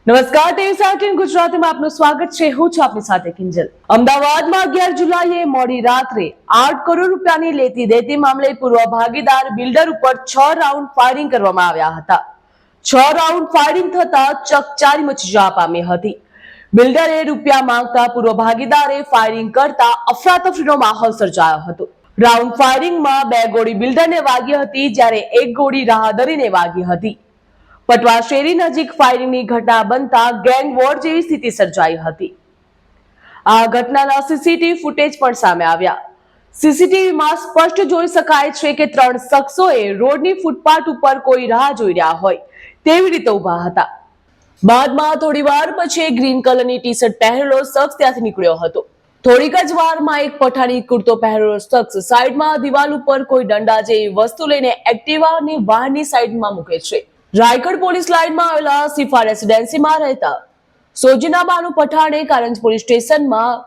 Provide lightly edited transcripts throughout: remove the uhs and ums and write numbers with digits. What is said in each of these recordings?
નમસ્કાર, ટીવી 17 ગુજરાતીમાં આપનું સ્વાગત છે. હું છું આપની સાથે કિંજલ. અમદાવાદમાં 11 જુલાઈએ મોડી રાત્રે 8 કરોડ રૂપિયાની લેતી દેતી મામલે પૂર્વ ભાગીદાર બિલ્ડર ઉપર 6 રાઉન્ડ ફાયરિંગ કરવામાં આવ્યા હતા. 6 રાઉન્ડ ફાયરિંગ થતા ચકચારી મચી જવા પામી હતી. બિલ્ડરે રૂપિયા માંગતા પૂર્વ ભાગીદારે ફાયરિંગ કરતા અફરાતફરીનો માહોલ સર્જાયો હતો. રાઉન્ડ ફાયરિંગમાં 2 ગોળી બિલ્ડરને વાગી હતી, જ્યારે 1 ગોળી રાહદરીને વાગી હતી. પટવા શેરી નજીક ફાયરિંગની ઘટના બનતા ગેંગ વોર જેવી સ્થિતિ સર્જાઈ હતી. આ ઘટનાના સીસીટીવી ફૂટેજ પણ સામે આવ્યા. સીસીટીવીમાં સ્પષ્ટ જોઈ શકાય છે કે 3 શખ્સોએ રોડની ફૂટપાથ ઉપર કોઈ રાહ જોઈ રહ્યા હોય તેવી રીતે ઊભા હતા. બાદમાં થોડીવાર પછી ગ્રીન કલરની ટી-શર્ટ પહેરેલો શખ્સ ત્યાંથી નીકળ્યો હતો. થોડીક જ વારમાં એક પઠાણી કુર્તો પહેરેલો શખ્સ સાઈડમાં દિવાલ ઉપર કોઈ દંડા જેવી વસ્તુ લઈને એક્ટિવાની બહારની સાઈડમાં મૂકે છે. રાયગઢ પોલીસ લાઇનમાં આવેલા સિફા રેસિડેન્સીમાં રહેતા સોજીનાબાનુ પઠાણે કારંજ પોલીસ સ્ટેશનમાં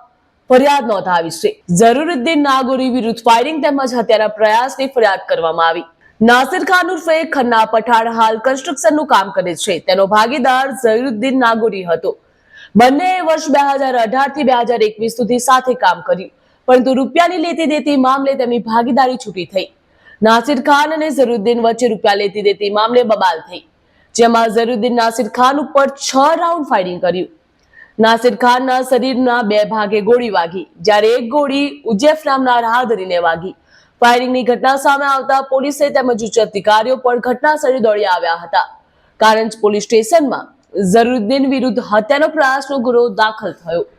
ફરિયાદ નોંધાવી છે. ઝરુરુદ્દીન નાગોરી વિરુદ્ધ ફાયરિંગ તેમજ હત્યાના પ્રયાસની ફરિયાદ કરવામાં આવી. નાસિર ખાન ઉર્ફે ખન્ના પઠાણ હાલ કન્સ્ટ્રક્શનનું કામ કરે છે. તેનો ભાગીદાર ઝરુરુદ્દીન નાગોરી હતો. બંનેએ વર્ષ 2018 થી 2021 સુધી સાથે કામ કર્યું, પરંતુ રૂપિયાની લેતી દેતી મામલે તેમની ભાગીદારી છૂટી થઈ. નાસિર ખાન અને ઝરુરુદ્દીન વચ્ચે રૂપિયા લેતી દેતી મામલે બબાલ થઈ, જેમાં ઝરુરુદ્દીન નાસિર ખાન ઉપર 6 રાઉન્ડ ફાયરિંગ કર્યું. નાસિર ખાનના શરીરના 2 ભાગે ગોળી વાગી, જ્યારે 1 ગોળી ઉજેફ નામના રાહદરીને વાગી. ફાયરિંગની ઘટના સામે આવતા પોલીસે તેમજ ઉચ્ચ અધિકારીઓ પણ ઘટના સ્થળે દોડી આવ્યા હતા. કારંજ પોલીસ સ્ટેશનમાં ઝરુરુદ્દીન વિરુદ્ધ હત્યાનો પ્રયાસનો ગુનો દાખલ થયો.